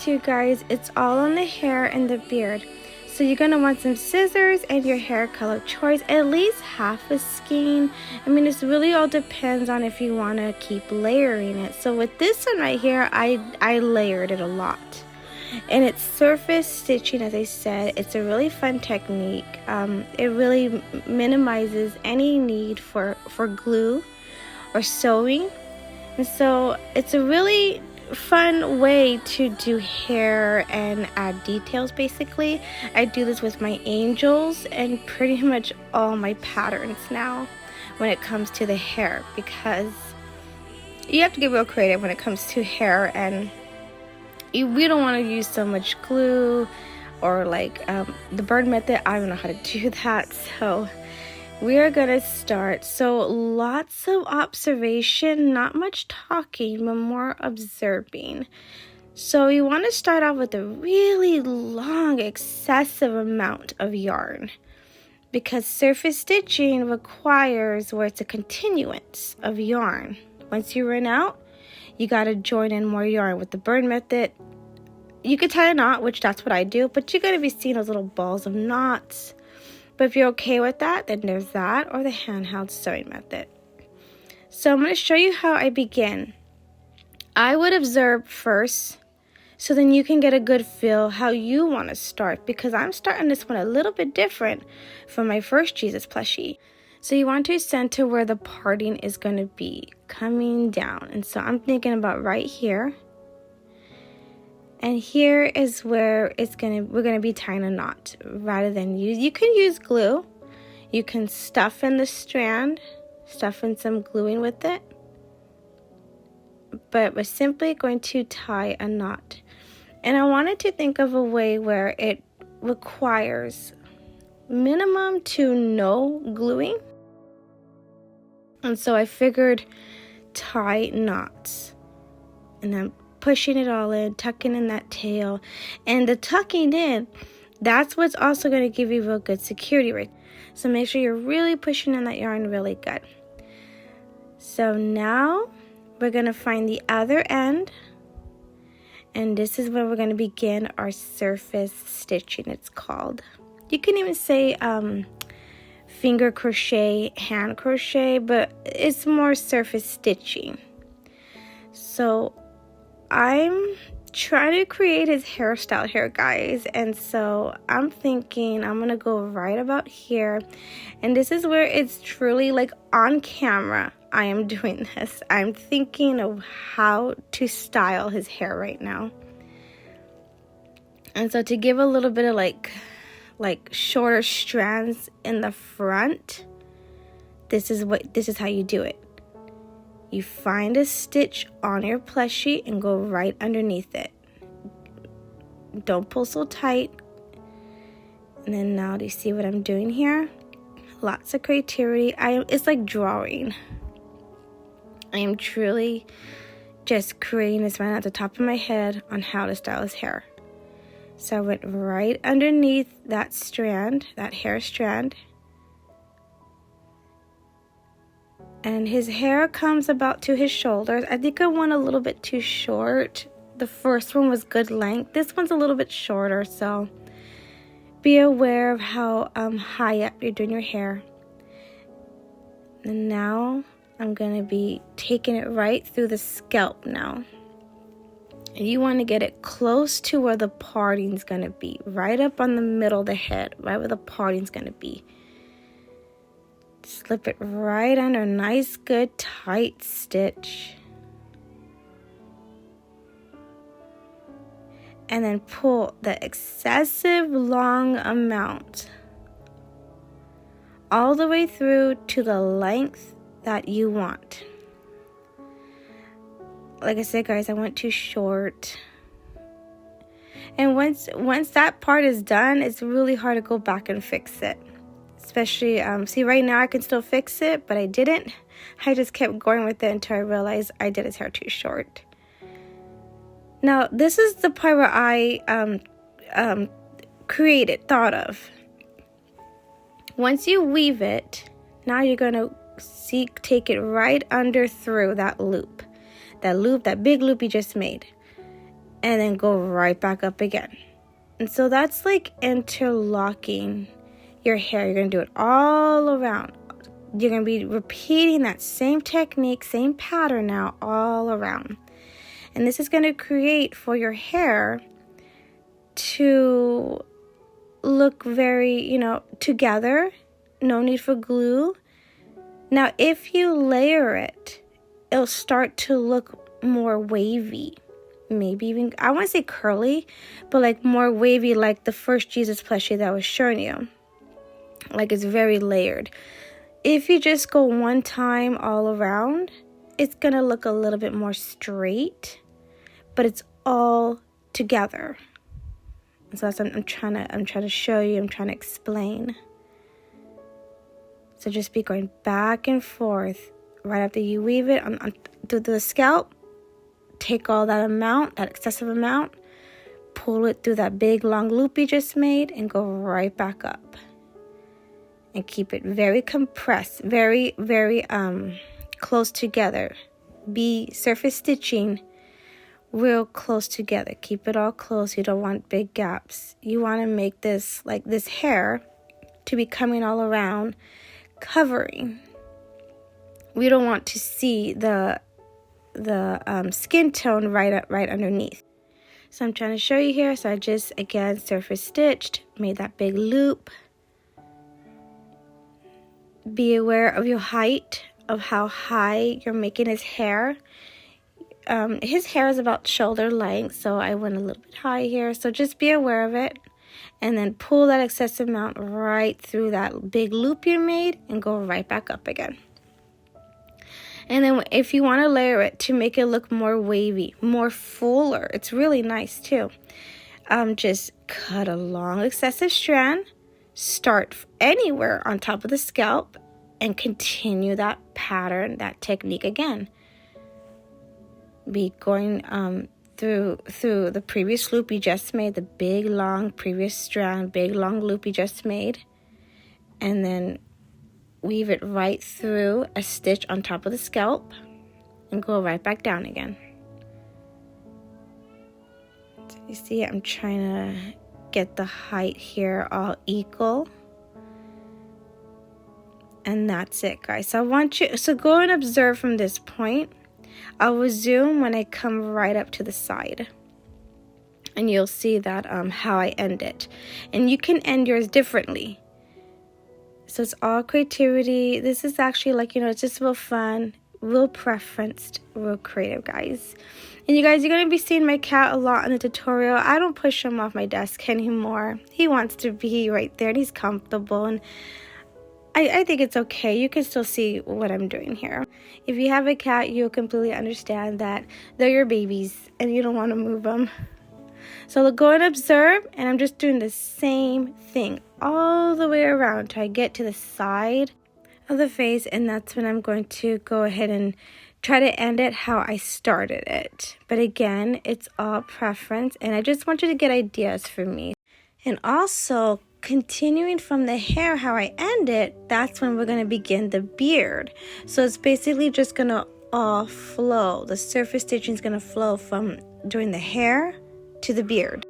next, you guys, it's all on the hair and the beard. So you're going to want some scissors and your hair color choice, at least half a skein. I mean, this really all depends on if you want to keep layering it. So with this one right here, I layered it a lot. And it's surface stitching, as I said. It's a really fun technique. It really minimizes any need for glue or sewing. And so it's a really fun way to do hair and add details. Basically, I do this with my angels and pretty much all my patterns now when it comes to the hair, because you have to get real creative when it comes to hair, and we don't want to use so much glue or like the bird method. I don't know how to do that, so we are going to start. So lots of observation, not much talking, but more observing. So you want to start off with a really long, excessive amount of yarn, because surface stitching requires where it's a continuance of yarn. Once you run out, you got to join in more yarn. With the bird method, you could tie a knot, which that's what I do, but you're going to be seeing those little balls of knots. But if you're okay with that, then there's that, or the handheld sewing method. So I'm going to show you how I begin. I would observe first, so then you can get a good feel how you want to start, because I'm starting this one a little bit different from my first Jesus plushie. So you want to center where the parting is going to be, coming down. And so I'm thinking about right here. And here is where we're gonna be tying a knot, rather than you can use glue. You can stuff in the strand, stuff in some gluing with it. But we're simply going to tie a knot. And I wanted to think of a way where it requires minimum to no gluing. And so I figured tie knots. And I'm pushing it all in, tucking in that tail. And the tucking in, that's what's also going to give you real good security right. So make sure you're really pushing in that yarn really good. So now we're going to find the other end, and this is where we're going to begin our surface stitching, it's called. You can even say finger crochet, hand crochet, but it's more surface stitching. So I'm trying to create his hairstyle here, guys, and so I'm thinking I'm gonna go right about here, and this is where it's truly like on camera. I am doing this. I'm thinking of how to style his hair right now. And so to give a little bit of like shorter strands in the front, this is how you do it. You find a stitch on your plushie and go right underneath it. Don't pull so tight. And then now, do you see what I'm doing here? Lots of creativity. It's like drawing. I am truly just creating this right at the top of my head on how to style his hair. So I went right underneath that strand, that hair strand. And his hair comes about to his shoulders. I think I went a little bit too short. The first one was good length. This one's a little bit shorter, so be aware of how high up you're doing your hair. And now I'm going to be taking it right through the scalp now. And you want to get it close to where the parting's going to be. Right up on the middle of the head, right where the parting's going to be. Slip it right under, nice good tight stitch. And then pull the excessive long amount all the way through to the length that you want. Like I said, guys, I went too short. And once that part is done, it's really hard to go back and fix it. Especially, see, right now I can still fix it, but I didn't. I just kept going with it until I realized I did his hair too short. Now, this is the part where I thought of. Once you weave it, now you're going to take it right under through that loop. That big loop you just made. and then go right back up again. And so that's like interlocking your hair. You're going to do it all around. You're going to be repeating that same technique, same pattern now all around. And this is going to create for your hair to look very, together. No need for glue. Now, if you layer it, it'll start to look more wavy. Maybe even, I want to say curly, but like more wavy, like the first Jesus plushie that I was showing you. Like it's very layered. If you just go one time all around, it's going to look a little bit more straight, but it's all together. So that's what I'm trying to show you, I'm trying to explain. So just be going back and forth right after you weave it on through the scalp. Take all that amount, that excessive amount, pull it through that big long loop you just made, and go right back up. And keep it very compressed, very, very close together. Be surface stitching real close together. Keep it all close. You don't want big gaps. You want to make this, like this hair, to be coming all around, covering. We don't want to see the skin tone right underneath. So I'm trying to show you here. So I just, again, surface stitched, made that big loop. Be aware of your height, of how high you're making his hair. His hair is about shoulder length, so I went a little bit high here. So just be aware of it. And then pull that excessive amount right through that big loop you made and go right back up again. And then if you want to layer it to make it look more wavy, more fuller, it's really nice too. Just cut a long excessive strand, start anywhere on top of the scalp, and continue that pattern, that technique again. Be going through the previous loop you just made, the big long previous strand, big long loop you just made, and then weave it right through a stitch on top of the scalp and go right back down again. So you see, I'm trying to get the height here all equal. And that's it, guys. So I want you, so go and observe from this point. I'll resume when I come right up to the side. And you'll see that how I end it. And you can end yours differently. So it's all creativity. This is actually like, it's just real fun, real preferenced, real creative, guys. And you guys, you're going to be seeing my cat a lot in the tutorial. I don't push him off my desk anymore. He wants to be right there and he's comfortable. And I think it's okay. You can still see what I'm doing here. If you have a cat, you'll completely understand that they're your babies and you don't want to move them. So go and observe, and I'm just doing the same thing all the way around till I get to the side of the face, and that's when I'm going to go ahead and try to end it how I started it. But again, it's all preference, and I just want you to get ideas for me. And also, continuing from the hair how I end it, that's when we're going to begin the beard. So it's basically just going to all flow. The surface stitching is going to flow from doing the hair to the beard.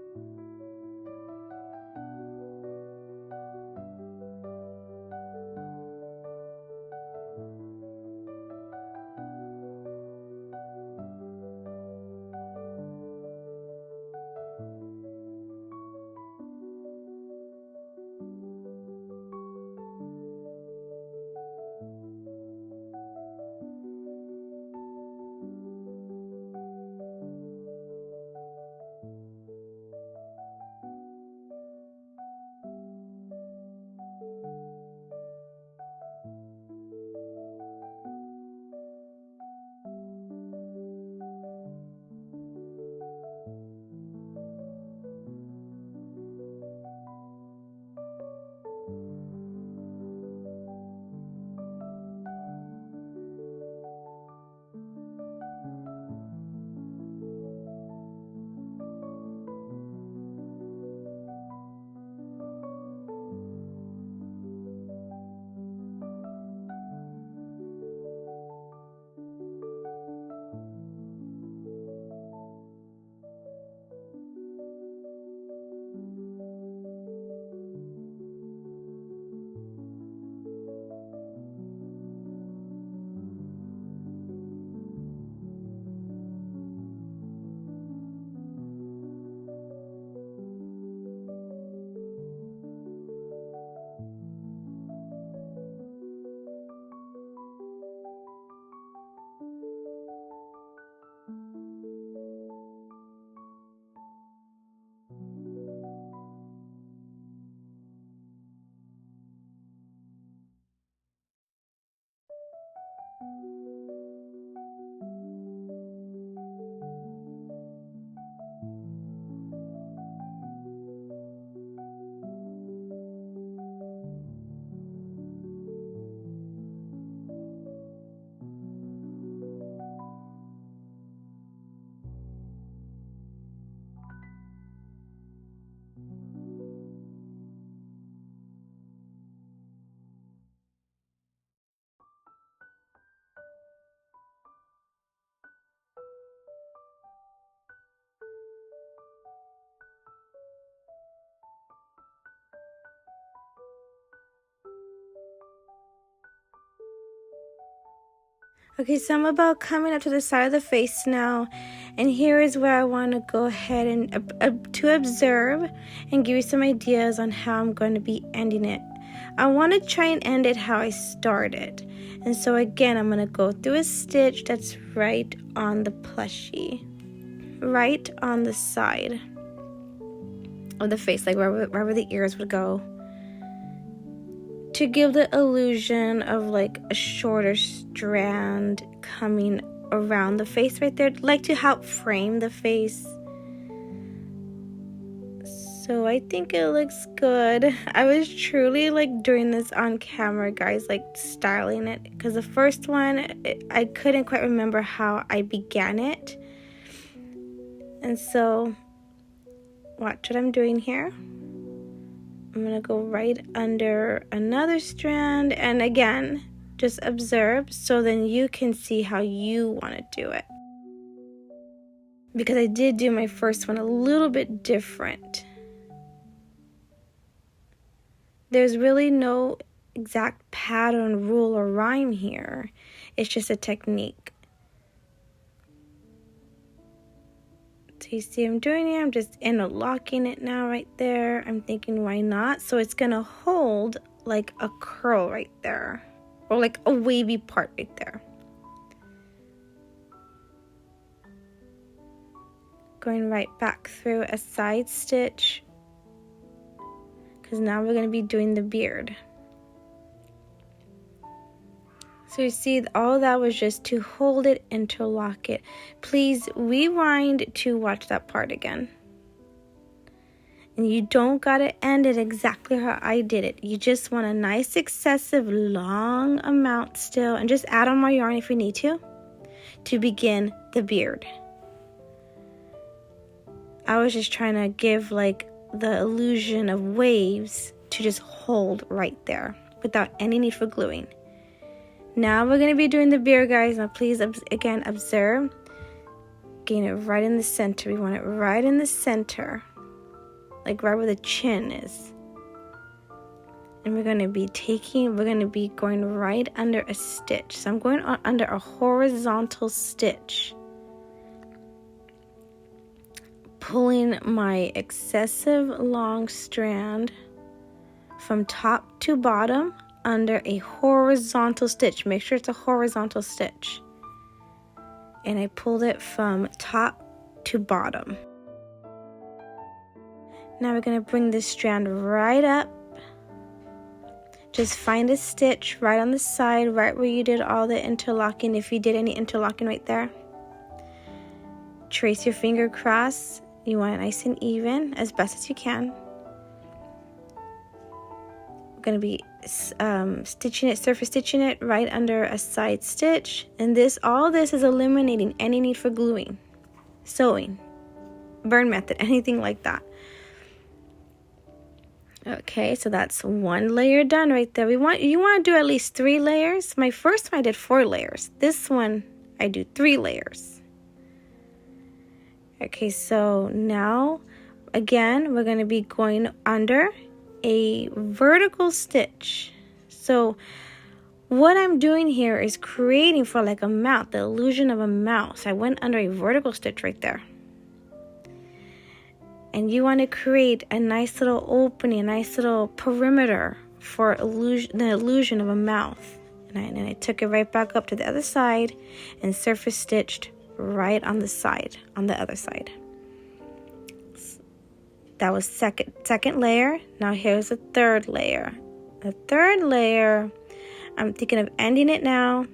Okay, so I'm about coming up to the side of the face now, and here is where I want to go ahead and to observe and give you some ideas on how I'm going to be ending it. I want to try and end it how I started, and so again I'm going to go through a stitch that's right on the plushie, right on the side of the face, like wherever the ears would go, to give the illusion of like a shorter strand coming around the face right there, like to help frame the face. So I think it looks good. I was truly like doing this on camera, guys, like styling it, because the first one I couldn't quite remember how I began it. And so watch what I'm doing here. I'm going to go right under another strand, and again, just observe so then you can see how you want to do it. Because I did do my first one a little bit different. There's really no exact pattern, rule, or rhyme here. It's just a technique. So you see I'm doing it, I'm just interlocking it now right there. I'm thinking, why not? So it's gonna hold like a curl right there, or like a wavy part right there. Going right back through a side stitch, because now we're gonna be doing the beard. So you see, all that was just to hold it, interlock it. Please rewind to watch that part again. And you don't gotta end it exactly how I did it. You just want a nice excessive long amount still, and just add on more yarn if you need to begin the beard. I was just trying to give like the illusion of waves to just hold right there without any need for gluing. Now we're going to be doing the beard, guys. Now please, again, observe. Getting it right in the center. We want it right in the center. Like right where the chin is. And we're going to be going right under a stitch. So I'm going under a horizontal stitch. Pulling my excessive long strand from top to bottom under a horizontal stitch. Make sure it's a horizontal stitch. And I pulled it from top to bottom. Now we're going to bring this strand right up. Just find a stitch right on the side, right where you did all the interlocking, if you did any interlocking right there. Trace your finger across. You want it nice and even, as best as you can. We're going to be surface stitching it right under a side stitch. And all this is eliminating any need for gluing, sewing, burn method, anything like that. Okay, so that's one layer done right there. You want to do at least 3 layers. My first one I did 4 layers. This one I do 3 layers. Okay, so now again we're going to be going under a vertical stitch. So what I'm doing here is creating for like a mouth, the illusion of a mouth. So I went under a vertical stitch right there. And you want to create a nice little opening, a nice little perimeter for the illusion of a mouth. And I took it right back up to the other side and surface stitched right on the side, on the other side. That was second layer. Now here's the third layer. The third layer, I'm thinking of ending it now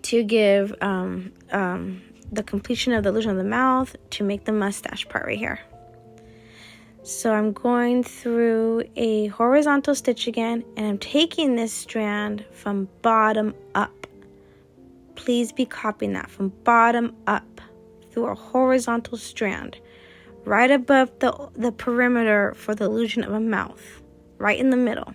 to give the completion of the illusion of the mouth, to make the mustache part right here. So I'm going through a horizontal stitch again, and I'm taking this strand from bottom up. Please be copying that from bottom up through a horizontal strand, right above the perimeter for the illusion of a mouth, right in the middle.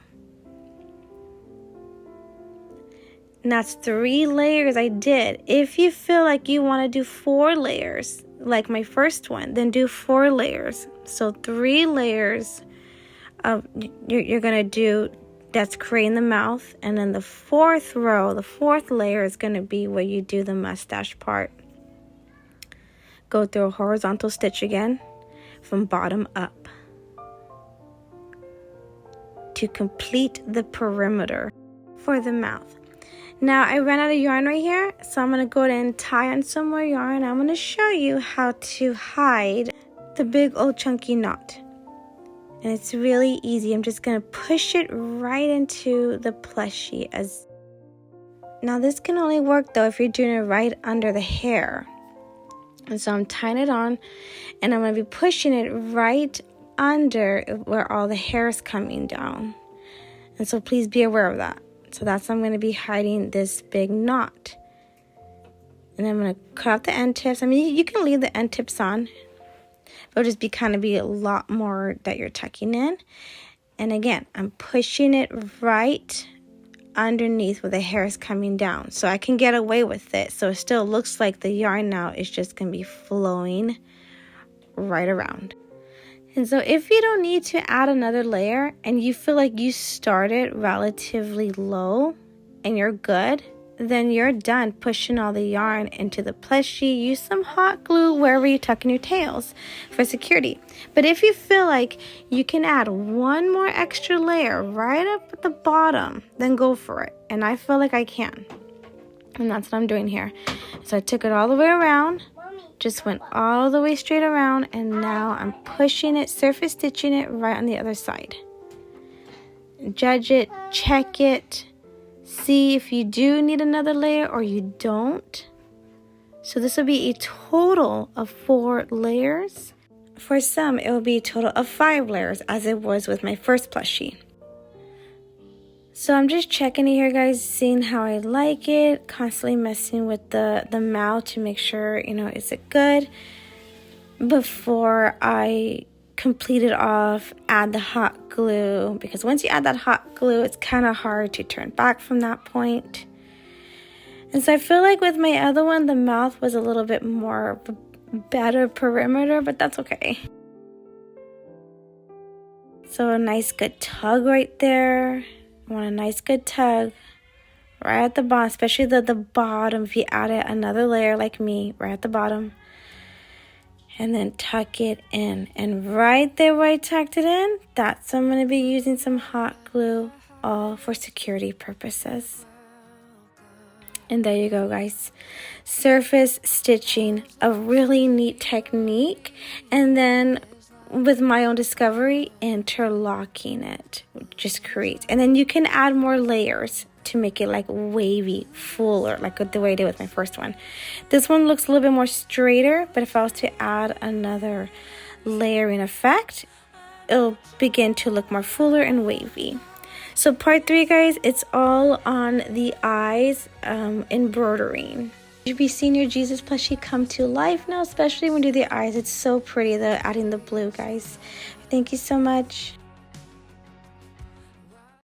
And that's 3 layers I did. If you feel like you want to do 4 layers, like my first one, then do 4 layers. So 3 layers of you're gonna do That's creating the mouth. And then the fourth row, the fourth layer is going to be where you do the mustache part. Go through a horizontal stitch again from bottom up to complete the perimeter for the mouth. Now I ran out of yarn right here, so I'm going to go ahead and tie on some more yarn. I'm going to show you how to hide the big old chunky knot. And it's really easy. I'm just going to push it right into the plushie. Now this can only work though if you're doing it right under the hair. And so I'm tying it on, and I'm going to be pushing it right under where all the hair is coming down. And so please be aware of that. So that's how I'm going to be hiding this big knot. And I'm going to cut out the end tips. I mean, you can leave the end tips on. It'll just be a lot more that you're tucking in. And again, I'm pushing it right underneath where the hair is coming down, so I can get away with it. So it still looks like the yarn now is just going to be flowing right around. And so if you don't need to add another layer and you feel like you started relatively low and you're good, then you're done pushing all the yarn into the plushie. Use some hot glue wherever you tuck in your tails for security. But if you feel like you can add one more extra layer right up at the bottom, then go for it. And I feel like I can. And that's what I'm doing here. So I took it all the way around, just went all the way straight around, and now I'm pushing it, surface stitching it right on the other side. Judge it, check it. See if you do need another layer or you don't. So this will be a total of 4 layers. For some, it will be a total of 5 layers, as it was with my first plushie. So I'm just checking it here, guys, seeing how I like it, constantly messing with the mouth to make sure, is it good before I complete it off, add the hot glue, because once you add that hot glue, it's kind of hard to turn back from that point. And so I feel like with my other one, the mouth was a little bit more better perimeter, but that's okay. So a nice good tug right there. I want a nice good tug right at the bottom, especially the bottom. If you added another layer like me, right at the bottom. And then tuck it in. And right there where I tucked it in, that's I'm going to be using some hot glue, all for security purposes. And there you go, guys. Surface stitching, a really neat technique. And then with my own discovery, interlocking it just creates. And then you can add more layers to make it like wavy, fuller, like the way I did with my first one. This one looks a little bit more straighter, but if I was to add another layering effect, it'll begin to look more fuller and wavy. So part 3, guys, it's all on the eyes, embroidering. You'll be seeing your Jesus plushie come to life now, especially when you do the eyes. It's so pretty, adding the blue, guys. Thank you so much.